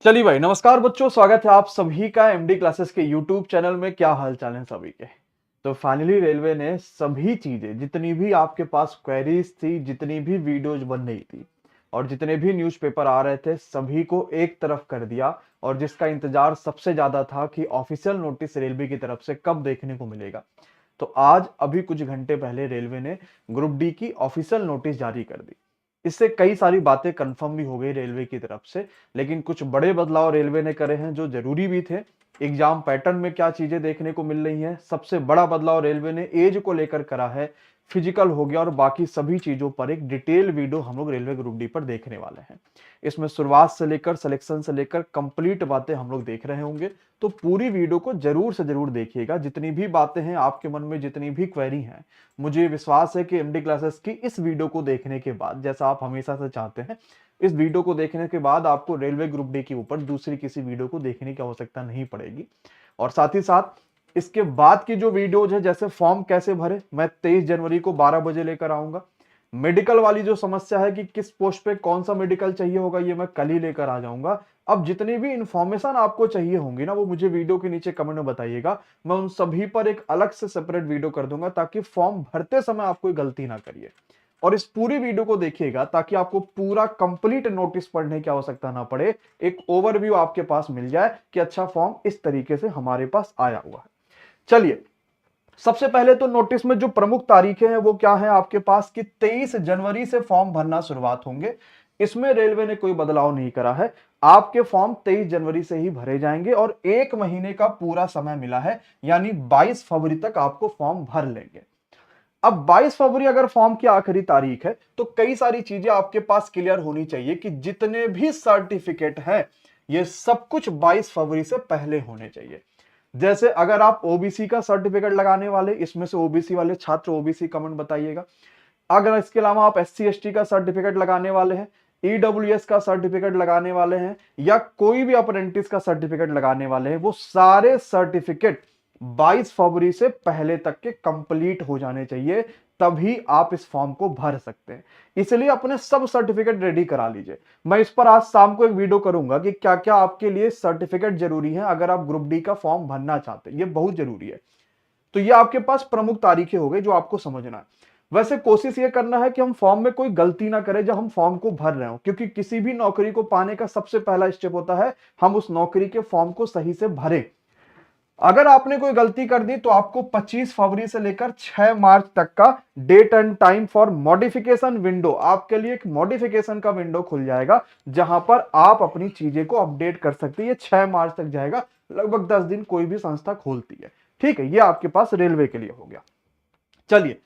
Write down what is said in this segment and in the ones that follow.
चलिए भाई, नमस्कार बच्चों, स्वागत है आप सभी का एमडी क्लासेस के यूट्यूब चैनल में। क्या हाल चाल है सभी के। तो फाइनली रेलवे ने सभी चीजें, जितनी भी आपके पास क्वेरीज थी, जितनी भी वीडियोज बन रही थी और जितने भी न्यूज़पेपर आ रहे थे, सभी को एक तरफ कर दिया। और जिसका इंतजार सबसे ज्यादा था कि ऑफिशियल नोटिस रेलवे की तरफ से कब देखने को मिलेगा, तो आज अभी कुछ घंटे पहले रेलवे ने ग्रुप डी की ऑफिशियल नोटिस जारी कर दी। इससे कई सारी बातें कंफर्म भी हो गई रेलवे की तरफ से, लेकिन कुछ बड़े बदलाव रेलवे ने करे हैं जो जरूरी भी थे। एग्जाम पैटर्न में क्या चीजें देखने को मिल रही हैं, सबसे बड़ा बदलाव रेलवे ने एज को लेकर करा है, फिजिकल हो गया, और बाकी सभी चीजों पर एक डिटेल वीडियो हम लोग रेलवे ग्रुप डी पर देखने वाले हैं। इसमें शुरुआत से लेकर सिलेक्शन से लेकर कंप्लीट बातें हम लोग देख रहे होंगे। तो पूरी वीडियो को जरूर से जरूर देखिएगा। जितनी भी बातें हैं आपके मन में, जितनी भी क्वेरी हैं, मुझे विश्वास है कि एमडी क्लासेस की इस वीडियो को देखने के बाद, जैसा आप हमेशा से चाहते हैं, इस वीडियो को देखने के बाद आपको रेलवे ग्रुप डी के ऊपर दूसरी किसी वीडियो को देखने की आवश्यकता नहीं पड़ेगी। और साथ ही साथ इसके बाद की जो वीडियोज है, जैसे फॉर्म कैसे भरे, मैं 23 जनवरी को 12 बजे लेकर आऊंगा। मेडिकल वाली जो समस्या है कि किस पोस्ट पे कौन सा मेडिकल चाहिए होगा, ये मैं कल ही लेकर आ जाऊंगा। अब जितनी भी इंफॉर्मेशन आपको चाहिए होंगी ना, वो मुझे वीडियो के नीचे कमेंट में बताइएगा। मैं उन सभी पर एक अलग से सेपरेट वीडियो कर दूंगा, ताकि फॉर्म भरते समय आप कोई गलती ना करिए। और इस पूरी वीडियो को देखिएगा ताकि आपको पूरा कंप्लीट नोटिस पढ़ने की आवश्यकता ना पड़े, एक ओवरव्यू आपके पास मिल जाए कि अच्छा फॉर्म इस तरीके से हमारे पास आया हुआ है। चलिए, सबसे पहले तो नोटिस में जो प्रमुख तारीखें हैं वो क्या है आपके पास कि 23 जनवरी से फॉर्म भरना शुरुआत होंगे। इसमें रेलवे ने कोई बदलाव नहीं करा है। आपके फॉर्म 23 जनवरी से ही भरे जाएंगे और एक महीने का पूरा समय मिला है, यानी 22 फरवरी तक आपको फॉर्म भर लेंगे। अब 22 फरवरी अगर फॉर्म की आखिरी तारीख है, तो कई सारी चीजें आपके पास क्लियर होनी चाहिए कि जितने भी सर्टिफिकेट हैं, ये सब कुछ 22 फरवरी से पहले होने चाहिए। जैसे अगर आप ओबीसी का सर्टिफिकेट लगाने वाले, इसमें से ओबीसी वाले छात्र ओबीसी कमेंट बताइएगा। अगर इसके अलावा आप एससी एसटी का सर्टिफिकेट लगाने वाले हैं, ईडब्ल्यूएस का सर्टिफिकेट लगाने वाले हैं, या कोई भी अप्रेंटिस का सर्टिफिकेट लगाने वाले हैं, वो सारे सर्टिफिकेट 22 फरवरी से पहले तक के कंप्लीट हो जाने चाहिए, तभी आप इस फॉर्म को भर सकते हैं। इसलिए अपने सब सर्टिफिकेट रेडी करा लीजिए। मैं इस पर आज शाम को एक वीडियो करूंगा कि क्या क्या आपके लिए सर्टिफिकेट जरूरी है अगर आप ग्रुप डी का फॉर्म भरना चाहते हैं। ये बहुत जरूरी है। तो ये आपके पास प्रमुख तारीखें हो गई जो आपको समझना है। वैसे कोशिश ये करना है कि हम फॉर्म में कोई गलती ना करें जब हम फॉर्म को भर रहे हो, क्योंकि किसी भी नौकरी को पाने का सबसे पहला स्टेप होता है हम उस नौकरी के फॉर्म को सही से भरें। अगर आपने कोई गलती कर दी तो आपको 25 फरवरी से लेकर 6 मार्च तक का date and time for modification window, आपके लिए एक मॉडिफिकेशन का विंडो खुल जाएगा, जहां पर आप अपनी चीजें को अपडेट कर सकते हैं। ये 6 मार्च तक जाएगा, लगभग 10 दिन कोई भी संस्था खोलती है। ठीक है, ये आपके पास रेलवे के लिए हो गया। चलिए,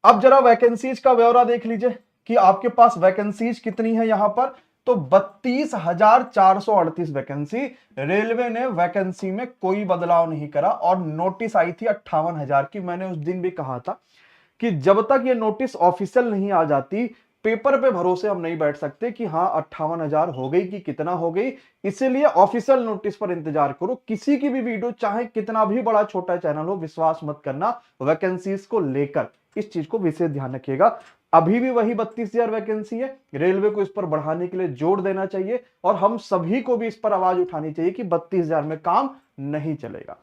अब जरा वैकेंसीज का ब्यौरा देख लीजिए कि आपके पास वैकेंसीज कितनी है। यहां पर तो 32,438 वैकेंसी। रेलवे ने वैकेंसी में कोई बदलाव नहीं करा और नोटिस आई थी 58,000 की। मैंने उस दिन भी कहा था कि जब तक ये नोटिस ऑफिशियल नहीं आ जाती, पेपर पे भरोसे हम नहीं बैठ सकते कि हाँ 58,000 हो गई कि कितना हो गई। इसीलिए ऑफिशियल नोटिस पर इंतजार करो। किसी की भी वीडियो, चाहे कितना भी बड़ा छोटा चैनल हो, विश्वास मत करना वैकेंसीज को लेकर। इस चीज को विशेष ध्यान रखिएगा। अभी भी वही 32,000 वैकेंसी है। रेलवे को इस पर बढ़ाने के लिए जोर देना चाहिए और हम सभी को भी इस पर आवाज उठानी चाहिए कि 32,000 में काम नहीं चलेगा।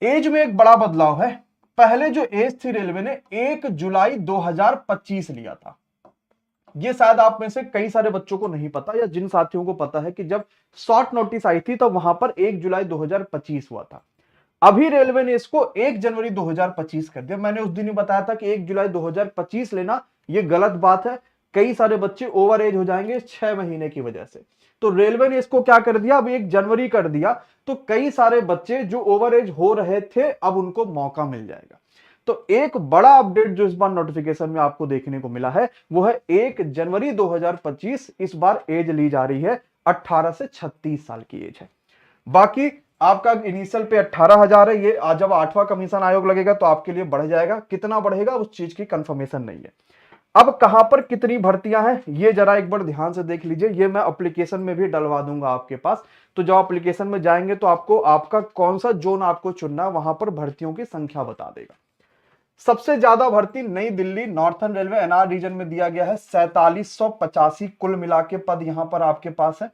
एज में एक बड़ा बदलाव है। पहले जो एज थी रेलवे ने 1 जुलाई 2025 लिया था। ये शायद आप में से कई सारे बच्चों को नहीं पता, या जिन साथियों को पता है कि जब शॉर्ट नोटिस आई थी तो वहां पर 1 जुलाई 2025 हुआ था। अभी रेलवे ने इसको 1 जनवरी 2025 कर दिया। मैंने उस दिन ही बताया था कि 1 जुलाई 2025 लेना ये गलत बात है। कई सारे बच्चे ओवर एज हो जाएंगे 6 महीने की वजह से। तो रेलवे ने इसको क्या कर दिया, अब 1 जनवरी कर दिया। तो कई सारे बच्चे जो ओवर एज हो रहे थे, अब उनको मौका मिल जाएगा। तो एक बड़ा अपडेट जो इस बार नोटिफिकेशन में आपको देखने को मिला है, वो है 1 जनवरी 2025 इस बार एज ली जा रही है। 18 से 36 साल की एज है। बाकी आपका इनिशियल पे 18,000 है। ये जब 8वां कमीशन आयोग लगेगा तो आपके लिए बढ़ जाएगा। कितना बढ़ेगा उस चीज की कंफर्मेशन नहीं है। अब कहां पर कितनी भर्तियां हैं, ये जरा एक बार ध्यान से देख लीजिए। ये मैं एप्लीकेशन में भी डलवा दूंगा आपके पास। तो जब एप्लीकेशन में जाएंगे तो आपको आपका कौन सा जोन आपको चुनना, वहां पर भर्तियों की संख्या बता देगा। सबसे ज्यादा भर्ती नई Delhi northern railway NR region में दिया गया है। 4785 कुल मिला के पद यहां पर आपके पास है।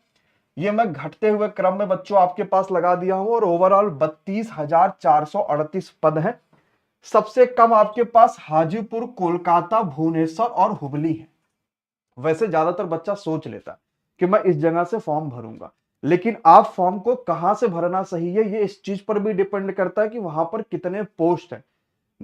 ये मैं घटते हुए क्रम में बच्चों आपके पास लगा दिया हूं, और ओवरऑल 32,438 पद हैं। सबसे कम आपके पास हाजीपुर, कोलकाता, भुवनेश्वर और हुबली है। वैसे ज्यादातर बच्चा सोच लेता है कि मैं इस जगह से फॉर्म भरूंगा, लेकिन आप फॉर्म को कहां से भरना सही है, ये इस चीज पर भी डिपेंड करता है कि वहां पर कितने पोस्ट हैं।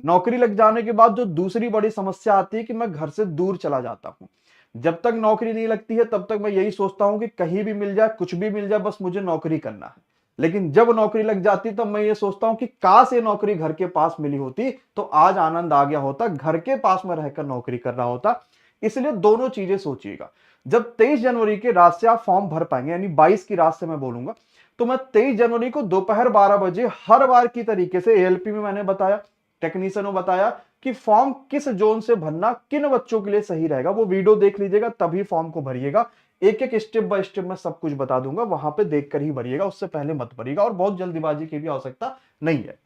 नौकरी लग जाने के बाद जो दूसरी बड़ी समस्या आती है कि मैं घर से दूर चला जाता हूं। जब तक नौकरी नहीं लगती है तब तक मैं यही सोचता हूं कि कहीं भी मिल जाए, कुछ भी मिल जाए, बस मुझे नौकरी करना है। लेकिन जब नौकरी लग जाती तब मैं ये सोचता हूं कि काश ये नौकरी घर के पास मिली होती तो आज आनंद आ गया होता, घर के पास में रहकर नौकरी कर रहा होता। इसलिए दोनों चीजें सोचिएगा। जब 23 जनवरी के रात से आप फॉर्म भर पाएंगे, यानी 22 की रात से मैं बोलूंगा, तो मैं 23 जनवरी को दोपहर 12 बजे हर बार की तरीके से एएलपी में मैंने बताया, टेक्नीशियन ने बताया कि फॉर्म किस जोन से भरना किन बच्चों के लिए सही रहेगा। वो वीडियो देख लीजिएगा, तभी फॉर्म को भरिएगा। एक एक स्टेप बाय स्टेप मैं सब कुछ बता दूंगा, वहां पे देखकर ही भरिएगा, उससे पहले मत भरिएगा, और बहुत जल्दीबाजी की भी आवश्यकता नहीं है।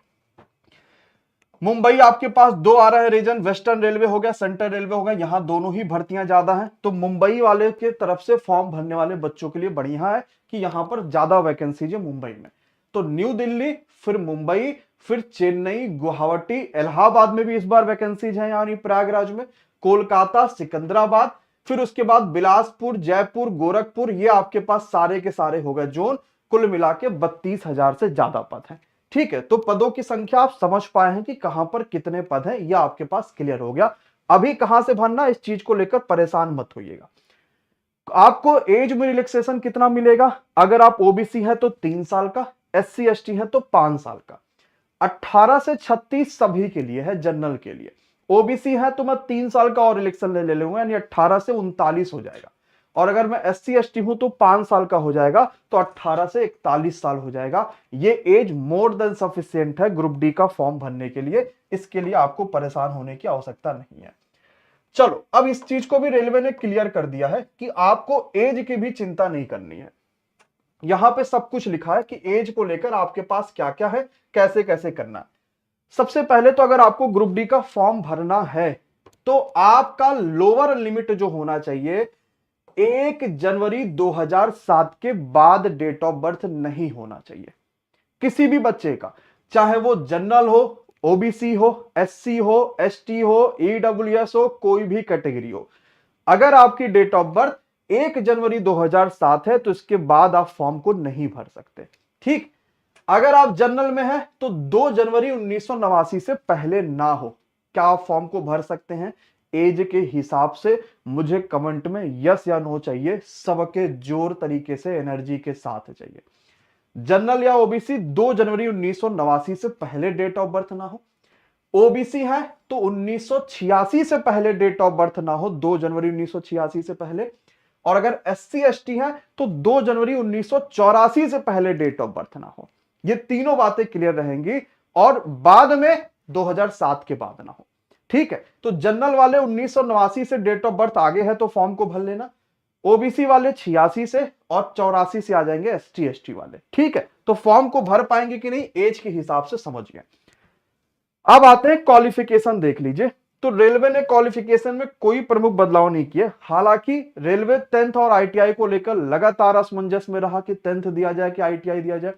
मुंबई आपके पास दो आ रहा है रीजन, वेस्टर्न रेलवे हो गया, सेंट्रल रेलवे हो गया, यहां दोनों ही भर्तियां ज्यादा हैं। तो मुंबई वाले के तरफ से फॉर्म भरने वाले बच्चों के लिए बढ़िया है कि यहां पर ज्यादा वैकेंसीज है मुंबई में। तो न्यू दिल्ली, फिर मुंबई, फिर चेन्नई, गुवाहाटी, इलाहाबाद में भी इस बार वैकेंसीज है, यानी प्रयागराज में, कोलकाता, सिकंदराबाद, फिर उसके बाद बिलासपुर, जयपुर, गोरखपुर, ये आपके पास सारे के सारे हो गए जोन। कुल मिला के 32,000 से ज्यादा पद हैं। ठीक है, तो पदों की संख्या आप समझ पाए हैं कि कहां पर कितने पद हैं, यह आपके पास क्लियर हो गया। अभी कहां से भरना, इस चीज को लेकर परेशान मत होइएगा। आपको एज में रिलैक्सेशन कितना मिलेगा? अगर आप ओबीसी हैं तो 3 साल का, SC ST है तो 5 साल का। 18 से 36 सभी के लिए है, जनरल के लिए। ओबीसी है तो मैं 3 साल का और रिलैक्सेशन ले लूंगा, यानी 18 से 39 हो जाएगा। और अगर मैं SC ST हूं तो 5 साल का हो जाएगा, तो 18 से 41 साल हो जाएगा। ये एज मोर देन सफिशिएंट है ग्रुप डी का फॉर्म भरने के लिए। इसके लिए आपको परेशान होने की आवश्यकता नहीं है। चलो, अब इस चीज को भी रेलवे ने क्लियर कर दिया है कि आपको एज की भी चिंता नहीं करनी है। यहां पे सब कुछ लिखा है कि एज को लेकर आपके पास क्या क्या है, कैसे कैसे करना है। सबसे पहले तो अगर आपको ग्रुप डी का फॉर्म भरना है तो आपका लोअर लिमिट जो होना चाहिए, 1 जनवरी 2007 के बाद डेट ऑफ बर्थ नहीं होना चाहिए किसी भी बच्चे का, चाहे वो जनरल हो, ओबीसी हो, SC हो, ST हो, EWS हो, कोई भी कैटेगरी हो। अगर आपकी डेट ऑफ बर्थ 1 जनवरी 2007 है तो इसके बाद आप फॉर्म को नहीं भर सकते। ठीक, अगर आप जनरल में हैं तो 2 जनवरी 1989 से पहले ना हो, क्या आप फॉर्म को भर सकते हैं? एज के हिसाब से मुझे कमेंट में यस या नो चाहिए, सबके जोर तरीके से एनर्जी के साथ चाहिए। जनरल या ओबीसी 2 जनवरी 1989 से पहले डेट ऑफ बर्थ ना हो। ओबीसी है तो 1986 से पहले डेट ऑफ बर्थ ना हो, 2 जनवरी 1986 से पहले। और अगर SC ST है तो 2 जनवरी 1984 से पहले डेट ऑफ बर्थ ना हो। ये तीनों बातें क्लियर रहेंगी, और बाद में 2007 के बाद ना हो। ठीक है, तो जनरल वाले 1989 से डेट ऑफ बर्थ आगे है तो फॉर्म को भर लेना। ओबीसी वाले 86 से, और 84 से आ जाएंगे ST ST वाले। ठीक है, तो फॉर्म को भर पाएंगे कि नहीं, एज के हिसाब से समझ गए। अब आते हैं क्वालिफिकेशन, देख लीजिए। तो रेलवे ने क्वालिफिकेशन में कोई प्रमुख बदलाव नहीं किए। हालांकि रेलवे 10th और ITI को लेकर लगातार असमंजस में रहा कि 10th दिया जाए कि ITI दिया जाए,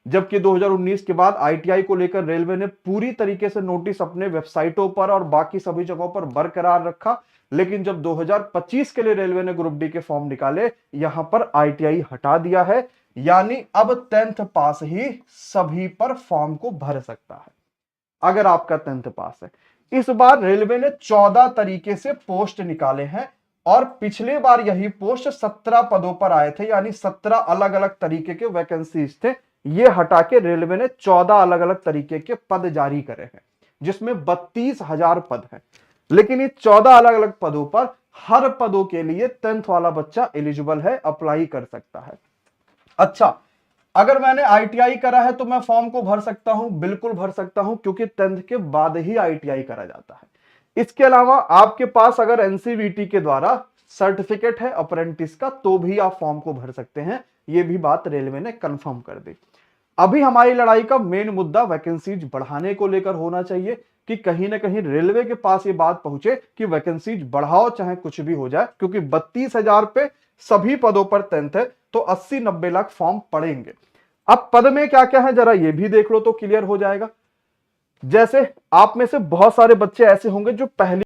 जबकि 2019 के बाद ITI को लेकर रेलवे ने पूरी तरीके से नोटिस अपने वेबसाइटों पर और बाकी सभी जगहों पर बरकरार रखा। लेकिन जब 2025 के लिए रेलवे ने ग्रुप डी के फॉर्म निकाले, यहां पर ITI हटा दिया है, यानी अब 10th पास ही सभी पर फॉर्म को भर सकता है अगर आपका 10th पास है। इस बार रेलवे ने 14 तरीके से पोस्ट निकाले हैं, और पिछले बार यही पोस्ट 17 पदों पर आए थे, यानी 17 अलग अलग तरीके के वैकेंसीज थे। ये हटा के रेलवे ने 14 अलग अलग तरीके के पद जारी करे हैं, जिसमें 32,000 पद हैं। लेकिन ये 14 अलग अलग पदों पर हर पदों के लिए 10th वाला बच्चा एलिजिबल है, अप्लाई कर सकता है। अच्छा, अगर मैंने ITI करा है तो मैं फॉर्म को भर सकता हूं? बिल्कुल भर सकता हूं, क्योंकि 10th के बाद ही ITI करा जाता है। इसके अलावा आपके पास अगर NCVT के द्वारा सर्टिफिकेट है अप्रेंटिस का तो भी आप फॉर्म को भर सकते हैं। यह भी बात रेलवे ने कंफर्म कर दी। अभी हमारी लड़ाई का मेन मुद्दा वैकेंसीज बढ़ाने को लेकर होना चाहिए कि कहीं ना कहीं रेलवे के पास ये बात पहुंचे कि वैकेंसीज बढ़ाओ चाहे कुछ भी हो जाए, क्योंकि 32,000 पे सभी पदों पर 10th है, तो 80-90 लाख फॉर्म पड़ेंगे। अब पद में क्या क्या है जरा ये भी देख लो तो क्लियर हो जाएगा। जैसे आप में से बहुत सारे बच्चे ऐसे होंगे जो पहली